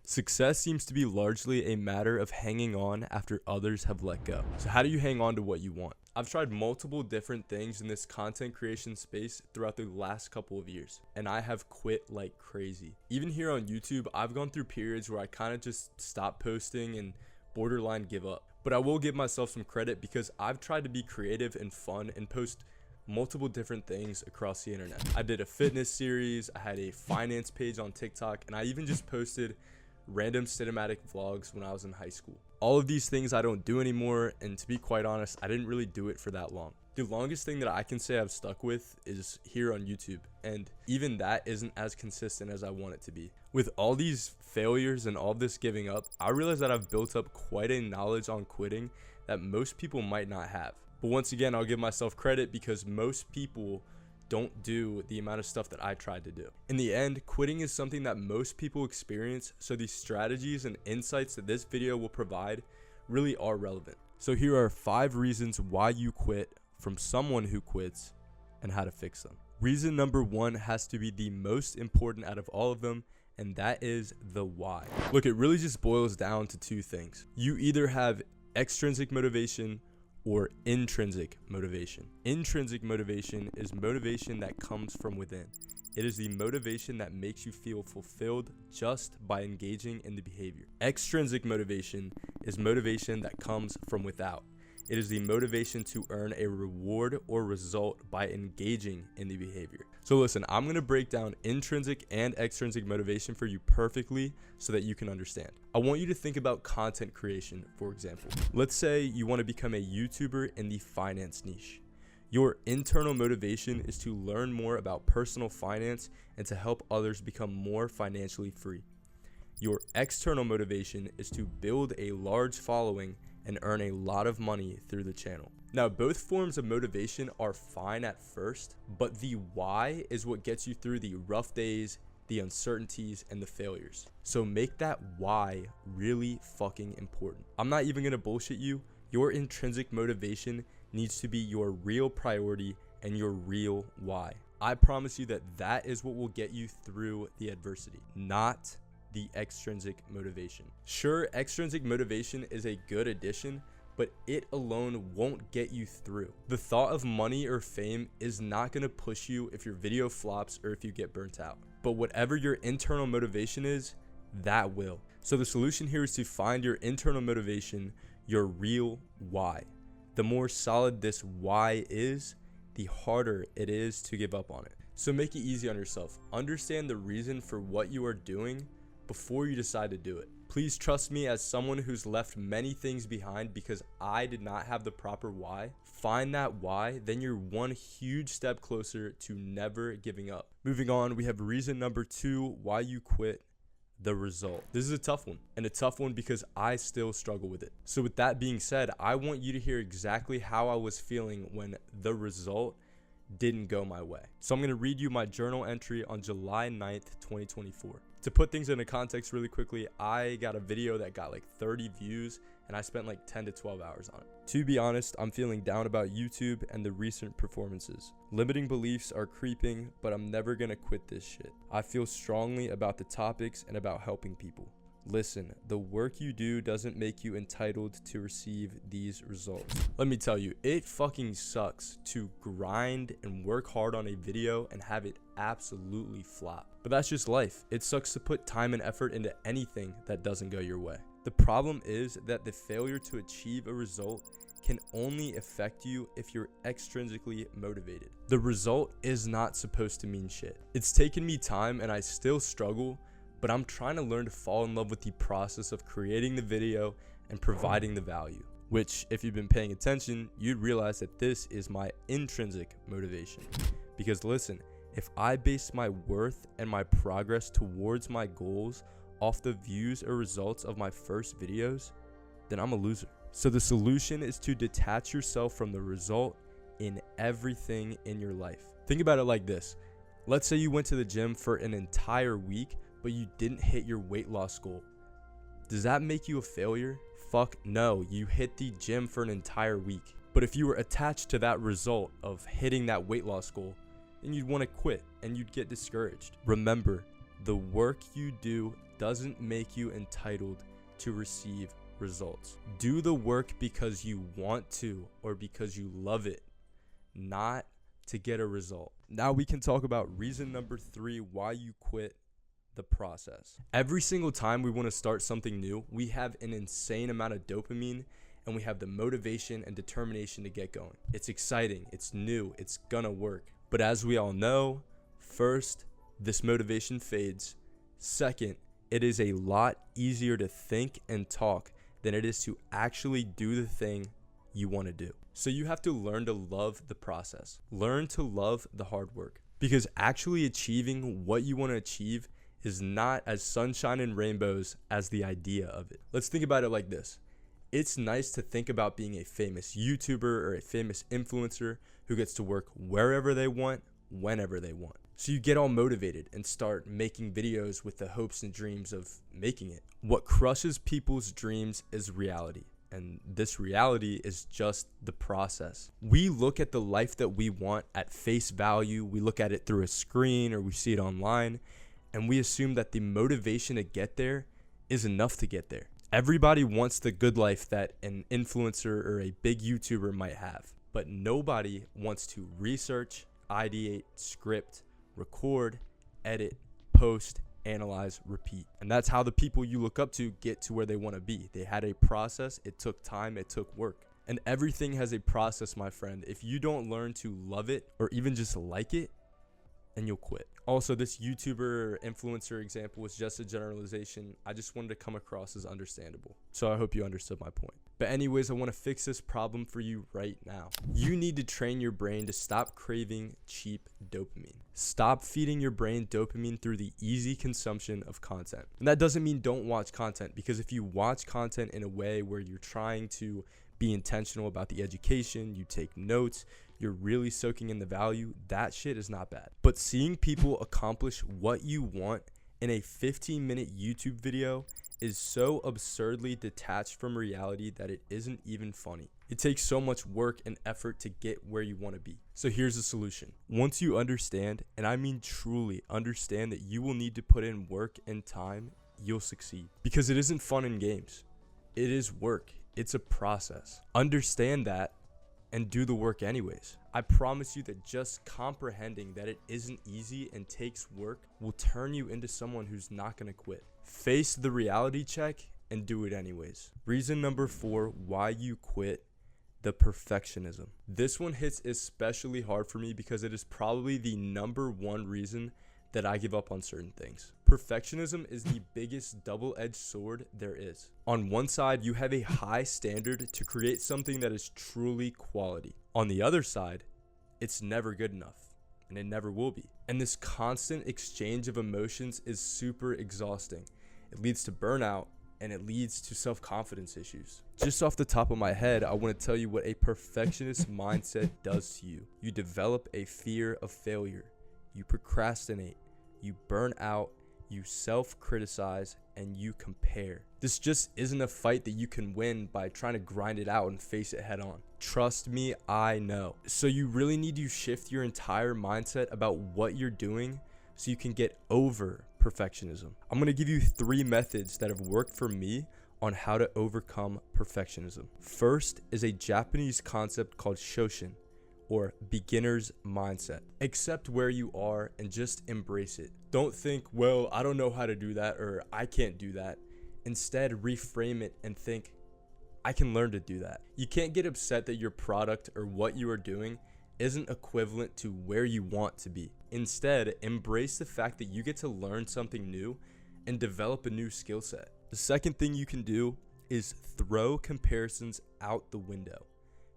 Success seems to be largely a matter of hanging on after others have let go. So how do you hang on to what you want? I've tried multiple different things in this content creation space throughout the last couple of years, and I have quit like crazy. Even here on YouTube, I've gone through periods where I kind of just stop posting and borderline give up. But I will give myself some credit because I've tried to be creative and fun and post multiple different things across the internet. I did a fitness series, I had a finance page on TikTok, and I even just posted random cinematic vlogs when I was in high school. All of these things I don't do anymore, and to be quite honest, I didn't really do it for that long. The longest thing that I can say I've stuck with is here on YouTube, and even that isn't as consistent as I want it to be. With all these failures and all this giving up, I realized that I've built up quite a knowledge on quitting that most people might not have. But once again, I'll give myself credit because most people don't do the amount of stuff that I tried to do. In the end, quitting is something that most people experience, so these strategies and insights that this video will provide really are relevant. So here are 5 reasons why you quit from someone who quits and how to fix them. Reason number 1 has to be the most important out of all of them, and that is the why. Look, it really just boils down to 2 things. You either have extrinsic motivation or intrinsic motivation. Intrinsic motivation is motivation that comes from within. It is the motivation that makes you feel fulfilled just by engaging in the behavior. Extrinsic motivation is motivation that comes from without. It is the motivation to earn a reward or result by engaging in the behavior. So listen, I'm going to break down intrinsic and extrinsic motivation for you perfectly so that you can understand. I want you to think about content creation, for example. Let's say you want to become a YouTuber in the finance niche. Your internal motivation is to learn more about personal finance and to help others become more financially free. Your external motivation is to build a large following and earn a lot of money through the channel. Now, both forms of motivation are fine at first, but the why is what gets you through the rough days, the uncertainties, and the failures. So make that why really fucking important. I'm not even gonna bullshit you. Your intrinsic motivation needs to be your real priority and your real why. I promise you that that is what will get you through the adversity, not the extrinsic motivation. Sure, extrinsic motivation is a good addition, but it alone won't get you through. The thought of money or fame is not going to push you if your video flops or if you get burnt out. But whatever your internal motivation is, that will. So the solution here is to find your internal motivation, your real why. The more solid this why is, the harder it is to give up on it. So make it easy on yourself. Understand the reason for what you are doing before you decide to do it. Please trust me as someone who's left many things behind because I did not have the proper why. Find that why, then you're one huge step closer to never giving up. Moving on, we have reason number 2 why you quit: the result. This is a tough one, and a tough one because I still struggle with it. So with that being said, I want you to hear exactly how I was feeling when the result didn't go my way. So I'm going to read you my journal entry on July 9th, 2024. To put things into context really quickly, I got a video that got like 30 views and I spent like 10 to 12 hours on it. To be honest, I'm feeling down about YouTube and the recent performances. Limiting beliefs are creeping, but I'm never gonna quit this shit. I feel strongly about the topics and about helping people. Listen, the work you do doesn't make you entitled to receive these results. Let me tell you, it fucking sucks to grind and work hard on a video and have it absolutely flop. But that's just life. It sucks to put time and effort into anything that doesn't go your way. The problem is that the failure to achieve a result can only affect you if you're extrinsically motivated. The result is not supposed to mean shit. It's taken me time and I still struggle, but I'm trying to learn to fall in love with the process of creating the video and providing the value, which, if you've been paying attention, you'd realize that this is my intrinsic motivation. Because listen, if I base my worth and my progress towards my goals off the views or results of my first videos, then I'm a loser. So the solution is to detach yourself from the result in everything in your life. Think about it like this. Let's say you went to the gym for an entire week, but you didn't hit your weight loss goal. Does that make you a failure? Fuck no, you hit the gym for an entire week. But if you were attached to that result of hitting that weight loss goal, then you'd want to quit and you'd get discouraged. Remember, the work you do doesn't make you entitled to receive results. Do the work because you want to or because you love it, not to get a result. Now we can talk about reason number 3 why you quit: the process. Every single time we want to start something new, we have an insane amount of dopamine and we have the motivation and determination to get going. It's exciting, it's new, it's gonna work. But as we all know, first, this motivation fades. Second, it is a lot easier to think and talk than it is to actually do the thing you want to do. So you have to learn to love the process. Learn to love the hard work, because actually achieving what you want to achieve is not as sunshine and rainbows as the idea of it. Let's think about it like this. It's nice to think about being a famous YouTuber or a famous influencer who gets to work wherever they want, whenever they want. So you get all motivated and start making videos with the hopes and dreams of making it. What crushes people's dreams is reality. And this reality is just the process. We look at the life that we want at face value. We look at it through a screen or we see it online, and we assume that the motivation to get there is enough to get there. Everybody wants the good life that an influencer or a big YouTuber might have, but nobody wants to research, ideate, script, record, edit, post, analyze, repeat. And that's how the people you look up to get to where they want to be. They had a process, it took time, it took work. And everything has a process, my friend. If you don't learn to love it or even just like it, then you'll quit. Also, this YouTuber or influencer example was just a generalization. I just wanted to come across as understandable. So I hope you understood my point. But anyways, I want to fix this problem for you right now. You need to train your brain to stop craving cheap dopamine. Stop feeding your brain dopamine through the easy consumption of content. And that doesn't mean don't watch content, because if you watch content in a way where you're trying to be intentional about the education, you take notes, you're really soaking in the value, that shit is not bad. But seeing people accomplish what you want in a 15-minute YouTube video is so absurdly detached from reality that it isn't even funny. It takes so much work and effort to get where you want to be. So here's the solution. Once you understand, and I mean truly understand, that you will need to put in work and time, you'll succeed. Because it isn't fun and games. It is work. It's a process. Understand that and do the work anyways. I promise you that just comprehending that it isn't easy and takes work will turn you into someone who's not gonna quit. Face the reality check and do it anyways. Reason number 4 why you quit: the perfectionism. This one hits especially hard for me because it is probably the number 1 reason that I give up on certain things. Perfectionism is the biggest double-edged sword there is. On one side, you have a high standard to create something that is truly quality. On the other side, it's never good enough, and it never will be. And this constant exchange of emotions is super exhausting. It leads to burnout, and it leads to self-confidence issues. Just off the top of my head, I want to tell you what a perfectionist mindset does to you. You develop a fear of failure. You procrastinate. You burn out, you self-criticize, and you compare. This just isn't a fight that you can win by trying to grind it out and face it head on. Trust me, I know. So you really need to shift your entire mindset about what you're doing so you can get over perfectionism. I'm going to give you 3 methods that have worked for me on how to overcome perfectionism. First is a Japanese concept called Shoshin, or beginner's mindset. Accept where you are and just embrace it. Don't think, well, I don't know how to do that, or I can't do that. Instead, reframe it and think, I can learn to do that. You can't get upset that your product or what you are doing isn't equivalent to where you want to be. Instead, embrace the fact that you get to learn something new and develop a new skill set. The second thing you can do is throw comparisons out the window.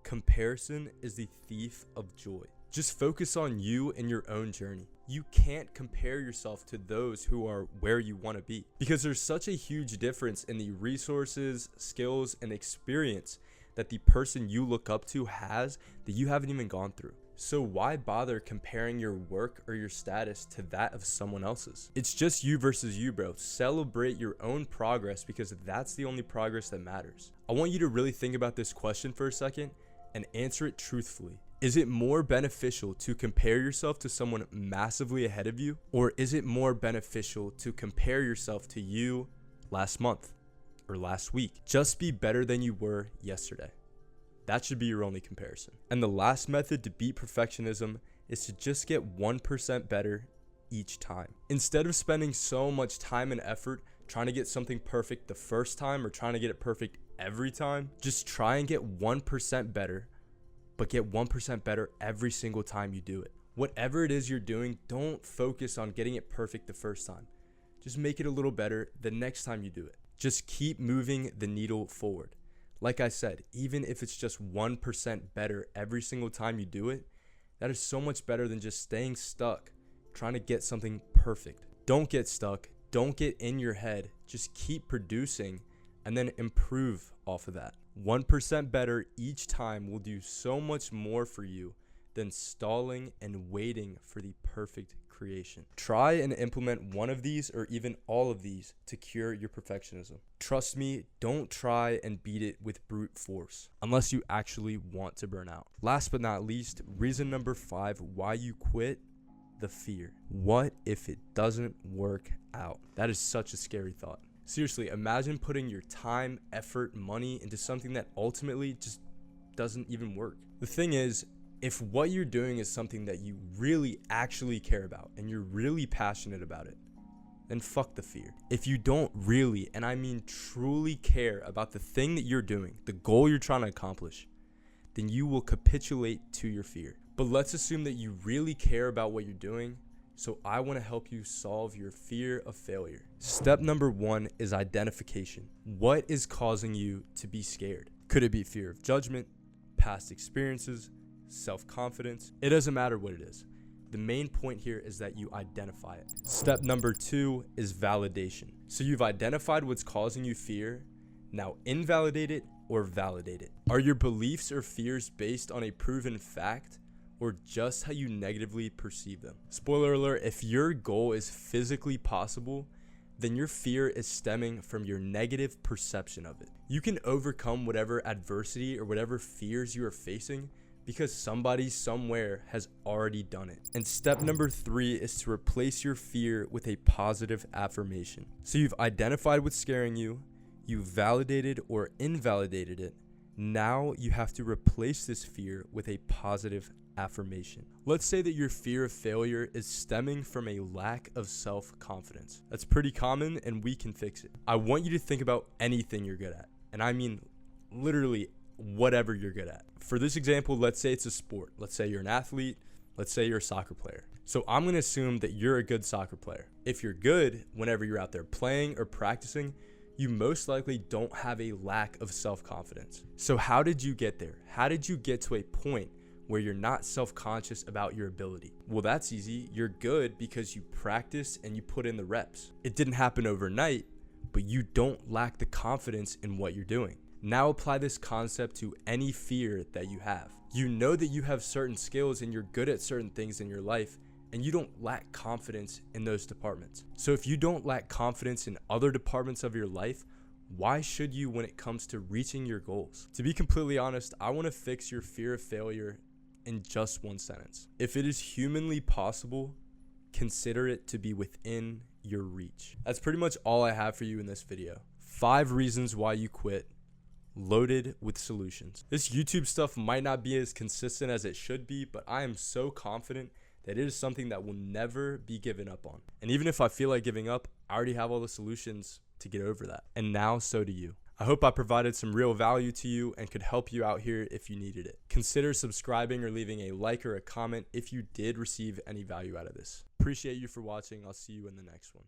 Comparison is the thief of joy. Just focus on you and your own journey. You can't compare yourself to those who are where you want to be, because there's such a huge difference in the resources, skills, and experience that the person you look up to has that you haven't even gone through. So why bother comparing your work or your status to that of someone else's? It's just you versus you, bro. Celebrate your own progress, because that's the only progress that matters. I want you to really think about this question for a second and answer it truthfully. Is it more beneficial to compare yourself to someone massively ahead of you? Or is it more beneficial to compare yourself to you last month or last week? Just be better than you were yesterday. That should be your only comparison. And the last method to beat perfectionism is to just get 1% better each time. Instead of spending so much time and effort trying to get something perfect the first time or trying to get it perfect every time, just try and get 1% better, but get 1% better every single time you do it. Whatever it is you're doing, don't focus on getting it perfect the first time. Just make it a little better the next time you do it. Just keep moving the needle forward. Like I said, even if it's just 1% better every single time you do it, that is so much better than just staying stuck trying to get something perfect. Don't get stuck. Don't get in your head. Just keep producing and then improve off of that. 1% better each time will do so much more for you than stalling and waiting for the perfect creation. Try and implement one of these or even all of these to cure your perfectionism. Trust me, don't try and beat it with brute force unless you actually want to burn out. Last but not least, reason number 5 why you quit: the fear. What if it doesn't work out? That is such a scary thought. Seriously, imagine putting your time, effort, money into something that ultimately just doesn't even work. The thing is, if what you're doing is something that you really actually care about and you're really passionate about it, then fuck the fear. If you don't really, and I mean truly, care about the thing that you're doing, the goal you're trying to accomplish, then you will capitulate to your fear. But let's assume that you really care about what you're doing, so I want to help you solve your fear of failure. Step number 1 is identification. What is causing you to be scared? Could it be fear of judgment, past experiences, self-confidence? It doesn't matter what it is. The main point here is that you identify it. Step number 2 is validation. So you've identified what's causing you fear. Now invalidate it or validate it. Are your beliefs or fears based on a proven fact or just how you negatively perceive them? Spoiler alert, if your goal is physically possible, then your fear is stemming from your negative perception of it. You can overcome whatever adversity or whatever fears you are facing because somebody somewhere has already done it. And step number 3 is to replace your fear with a positive affirmation. So you've identified what's scaring you, you validated or invalidated it. Now you have to replace this fear with a positive affirmation. Let's say that your fear of failure is stemming from a lack of self-confidence. That's pretty common and we can fix it. I want you to think about anything you're good at. And I mean literally whatever you're good at. For this example, let's say it's a sport. Let's say you're an athlete. Let's say you're a soccer player. So I'm going to assume that you're a good soccer player. If you're good, whenever you're out there playing or practicing, you most likely don't have a lack of self-confidence. So how did you get there? How did you get to a point where you're not self-conscious about your ability? Well, that's easy. You're good because you practice and you put in the reps. It didn't happen overnight, but you don't lack the confidence in what you're doing. Now apply this concept to any fear that you have. You know that you have certain skills and you're good at certain things in your life, and you don't lack confidence in those departments. So if you don't lack confidence in other departments of your life, why should you when it comes to reaching your goals? To be completely honest, I want to fix your fear of failure in just one sentence. If it is humanly possible, consider it to be within your reach. That's pretty much all I have for you in this video. 5 reasons why you quit, loaded with solutions. This YouTube stuff might not be as consistent as it should be, but I am so confident that it is something that will never be given up on. And even if I feel like giving up, I already have all the solutions to get over that. And now so do you. I hope I provided some real value to you and could help you out here if you needed it. Consider subscribing or leaving a like or a comment if you did receive any value out of this. Appreciate you for watching. I'll see you in the next one.